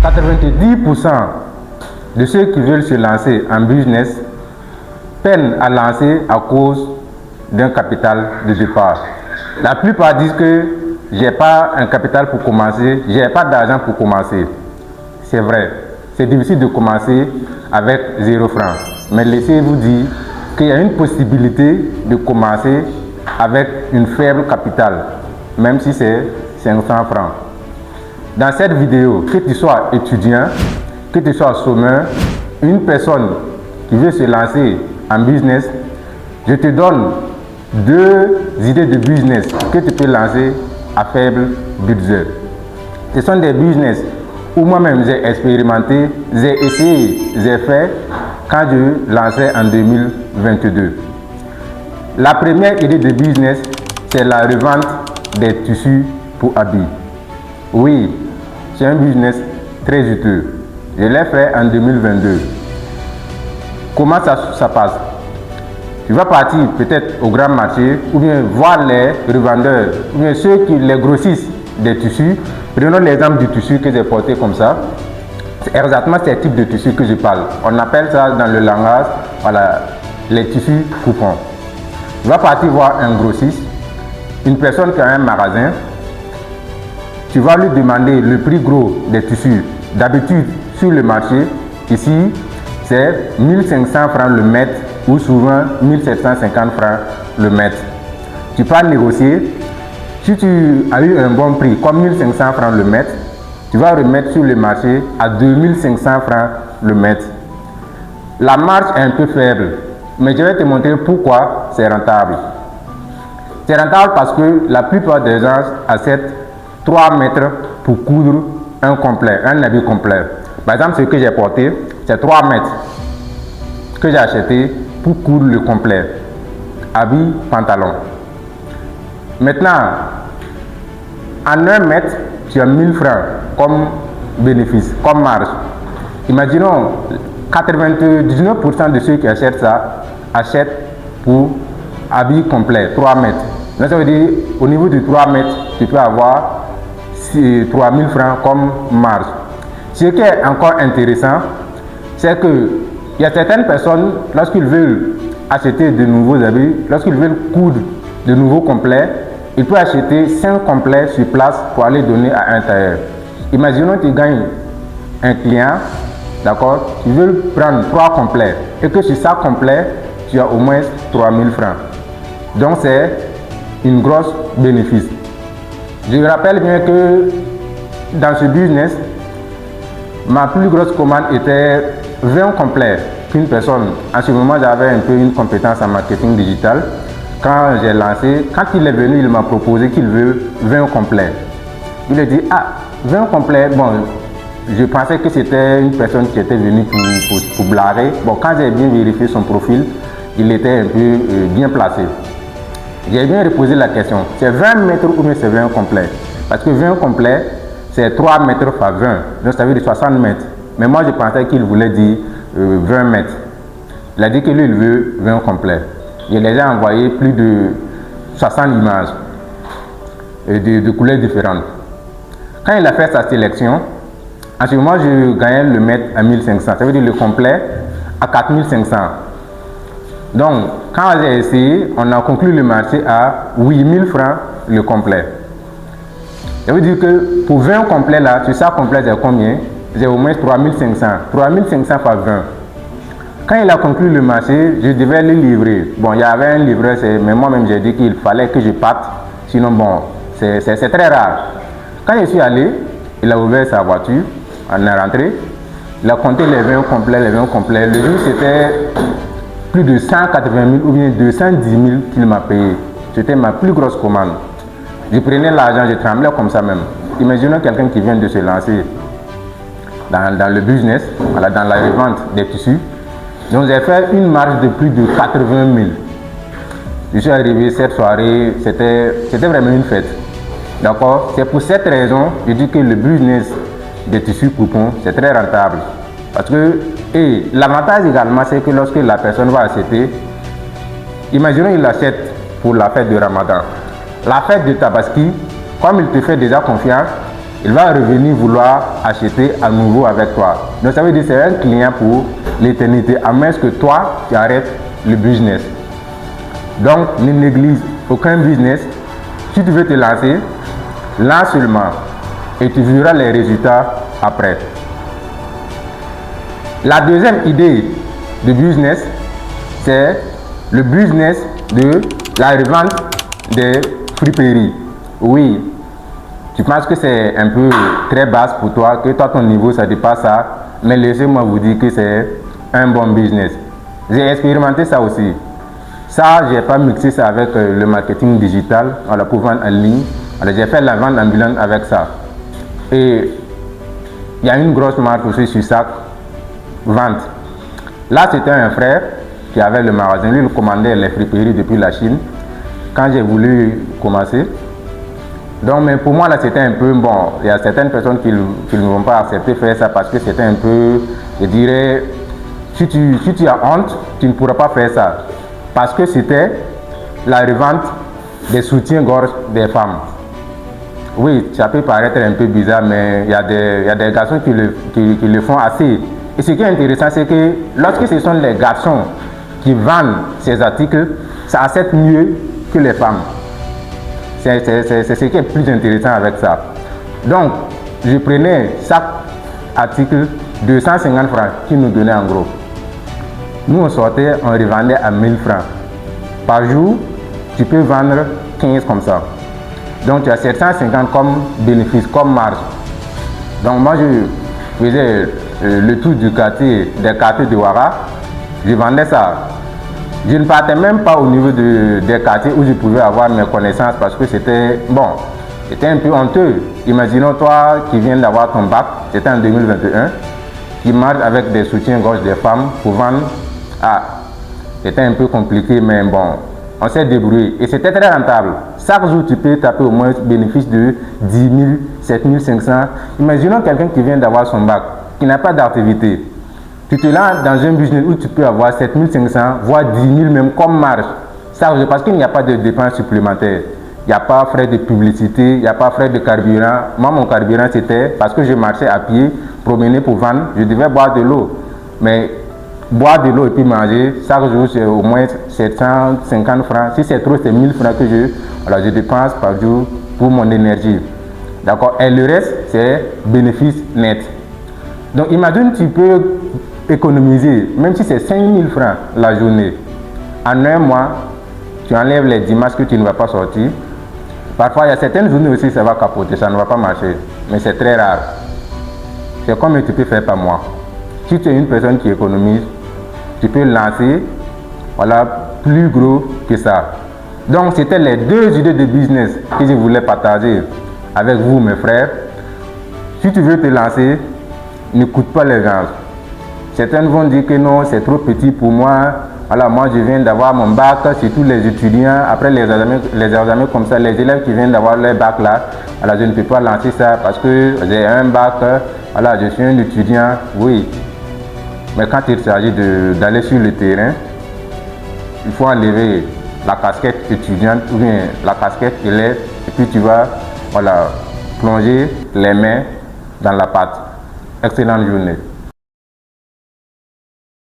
90% de ceux qui veulent se lancer en business peinent à lancer à cause d'un capital de départ. La plupart disent que j'ai pas un capital pour commencer, j'ai pas d'argent pour commencer. C'est vrai, c'est difficile de commencer avec 0 francs. Mais laissez-vous dire qu'il y a une possibilité de commencer avec une faible capitale, même si c'est 500 francs. Dans cette vidéo, que tu sois étudiant, que tu sois chômeur, une personne qui veut se lancer en business, je te donne 2 idées de business que tu peux lancer à faible budget. Ce sont des business où moi-même j'ai expérimenté, j'ai essayé, j'ai fait quand je lançais en 2022. La première idée de business, c'est la revente des tissus pour habits. Oui, c'est un business très juteux. Je l'ai fait en 2022. Comment ça passe? Tu vas partir peut-être au grand marché ou bien voir les revendeurs, ou bien les grossistes des tissus. Prenons l'exemple du tissu que j'ai porté comme ça. C'est exactement ce type de tissu que je parle. On appelle ça dans le langage, voilà, les tissus coupons. Tu vas partir voir un grossiste, une personne qui a un magasin. Tu vas lui demander le prix gros des tissus. D'habitude, sur le marché, ici, c'est 1500 francs le mètre ou souvent 1750 francs le mètre. Tu peux négocier. Si tu as eu un bon prix, comme 1500 francs le mètre, tu vas remettre sur le marché à 2500 francs le mètre. La marge est un peu faible, mais je vais te montrer pourquoi c'est rentable. C'est rentable parce que la plupart des gens achètent 3 mètres pour coudre un complet, un habit complet. Par exemple, ce que j'ai porté, c'est 3 mètres que j'ai acheté pour coudre le complet. Habit, pantalon. Maintenant, en 1 mètre, tu as 1000 francs comme bénéfice, comme marge. Imaginons, 99% de ceux qui achètent ça, achètent pour habit complet, 3 mètres. Donc ça veut dire, au niveau de 3 mètres, tu peux avoir 3000 francs comme marge. Ce qui est encore intéressant, c'est que il y a certaines personnes, lorsqu'ils veulent acheter de nouveaux habits, lorsqu'ils veulent coudre de nouveaux complets, ils peuvent acheter 5 complets sur place pour aller donner à un tailleur. Imaginons que tu gagnes un client, d'accord, tu veux prendre 3 complets et que sur ça complet, tu as au moins 3000 francs. Donc c'est une grosse bénéfice. Je rappelle bien que dans ce business, ma plus grosse commande était 20 complets qu'une personne. En ce moment, j'avais un peu une compétence en marketing digital. Quand j'ai lancé, quand il est venu, il m'a proposé qu'il veut 20 complets. Il a dit, 20 complets, bon, je pensais que c'était une personne qui était venue pour blaguer. Bon, quand j'ai bien vérifié son profil, il était un peu bien placé. J'ai bien reposé la question, c'est 20 mètres ou bien c'est 20 complets? Parce que 20 complets, c'est 3 mètres par 20, donc ça veut dire 60 mètres. Mais moi, je pensais qu'il voulait dire 20 mètres. Il a dit que lui, il veut 20 complets. Je les ai envoyé plus de 60 images de couleurs différentes. Quand il a fait sa sélection, en ce moment, je gagnais le mètre à 1500. Ça veut dire le complet à 4500. Donc, quand j'ai essayé, on a conclu le marché à 8000 francs le complet. Ça veut dire que pour 20 complets là, sur ça complet, j'ai combien? J'ai au moins 3500. 3500 par 20. Quand il a conclu le marché, je devais le livrer. Bon, il y avait un livreur, mais moi-même j'ai dit qu'il fallait que je parte. Sinon, bon, c'est très rare. Quand je suis allé, il a ouvert sa voiture, on est rentré. Il a compté les 20 complets, les 20 complets. Le jour, c'était plus de 180 000 ou bien 210 000 qu'il m'a payé. C'était ma plus grosse commande. Je prenais l'argent, je tremblais comme ça même. Imaginons quelqu'un qui vient de se lancer dans le business, voilà, dans la revente des tissus. Donc j'ai fait une marge de plus de 80 000. Je suis arrivé cette soirée, c'était vraiment une fête. D'accord? C'est pour cette raison que je dis que le business des tissus coupons, c'est très rentable. Parce que, et l'avantage également, c'est que lorsque la personne va acheter, imaginons qu'il achète pour la fête de Ramadan. La fête de Tabaski, comme il te fait déjà confiance, il va revenir vouloir acheter à nouveau avec toi. Donc ça veut dire que c'est un client pour l'éternité, à moins que toi, tu arrêtes le business. Donc ne néglige aucun business. Si tu veux te lancer, lance seulement et tu verras les résultats après. La deuxième idée de business, c'est le business de la revente des friperies. Oui, tu penses que c'est un peu très basse pour toi, que toi ton niveau ça dépasse ça, mais laissez-moi vous dire que c'est un bon business. J'ai expérimenté ça aussi. Ça, j'ai pas mixé ça avec le marketing digital, voilà, pour vendre en ligne. Alors, j'ai fait la vente ambulante avec ça. Et il y a une grosse marque aussi sur ça, vente. Là, c'était un frère qui avait le magasin. Lui, il commandait les friperies depuis la Chine. Quand j'ai voulu commencer. Donc, mais pour moi, là, c'était un peu bon. Il y a certaines personnes qui ne vont pas accepter de faire ça parce que c'était un peu, je dirais, si tu as honte, tu ne pourras pas faire ça. Parce que c'était la revente des soutiens-gorge des femmes. Oui, ça peut paraître un peu bizarre, mais il y a des garçons qui le font assez. Et ce qui est intéressant, c'est que lorsque ce sont les garçons qui vendent ces articles, ça accepte mieux que les femmes. C'est ce qui est plus intéressant avec ça. Donc, je prenais chaque article 250 francs qu'ils nous donnaient en gros. Nous, on sortait, on revendait à 1000 francs. Par jour, tu peux vendre 15 comme ça. Donc, tu as 750 comme bénéfice, comme marge. Donc, moi, je faisais le tour du quartier, des quartiers de Ouara. Je vendais ça. Je ne partais même pas au niveau des quartiers où je pouvais avoir mes connaissances parce que c'était, bon, c'était un peu honteux. Imaginons toi qui viens d'avoir ton bac, c'était en 2021, qui marche avec des soutiens-gorge des femmes pour vendre. Ah, c'était un peu compliqué, mais bon, on s'est débrouillé. Et c'était très rentable. Chaque jour, tu peux taper au moins bénéfice de 10 000, 7 500. Imaginons quelqu'un qui vient d'avoir son bac, qui n'a pas d'activité. Tu te lances dans un business où tu peux avoir 7 500, voire 10 000 même comme marge. Ça, parce qu'il n'y a pas de dépenses supplémentaires. Il n'y a pas frais de publicité, il n'y a pas frais de carburant. Moi, mon carburant, c'était parce que je marchais à pied, promener pour vendre, je devais boire de l'eau. Mais boire de l'eau et puis manger, chaque jour, c'est au moins 750 francs. Si c'est trop, c'est 1000 francs que je dépense par jour pour mon énergie. D'accord? Et le reste, c'est bénéfice net. Donc, imagine, tu peux économiser, même si c'est 5000 francs la journée. En un mois, tu enlèves les dimanches que tu ne vas pas sortir. Parfois, il y a certaines journées aussi, ça va capoter, ça ne va pas marcher. Mais c'est très rare. C'est comme tu peux faire par mois. Si tu es une personne qui économise, tu peux lancer, voilà, plus gros que ça. Donc, c'était les deux idées de business que je voulais partager avec vous, mes frères. Si tu veux te lancer, n'écoute pas les gens. Certains vont dire que non, c'est trop petit pour moi. Alors moi, je viens d'avoir mon bac, c'est tous les étudiants. Après les examens comme ça, les élèves qui viennent d'avoir leur bac là, alors je ne peux pas lancer ça parce que j'ai un bac. Voilà, je suis un étudiant, oui. Mais quand il s'agit d'aller sur le terrain, il faut enlever la casquette étudiante ou bien la casquette élève et puis tu vas, voilà, plonger les mains dans la pâte. Excellente journée.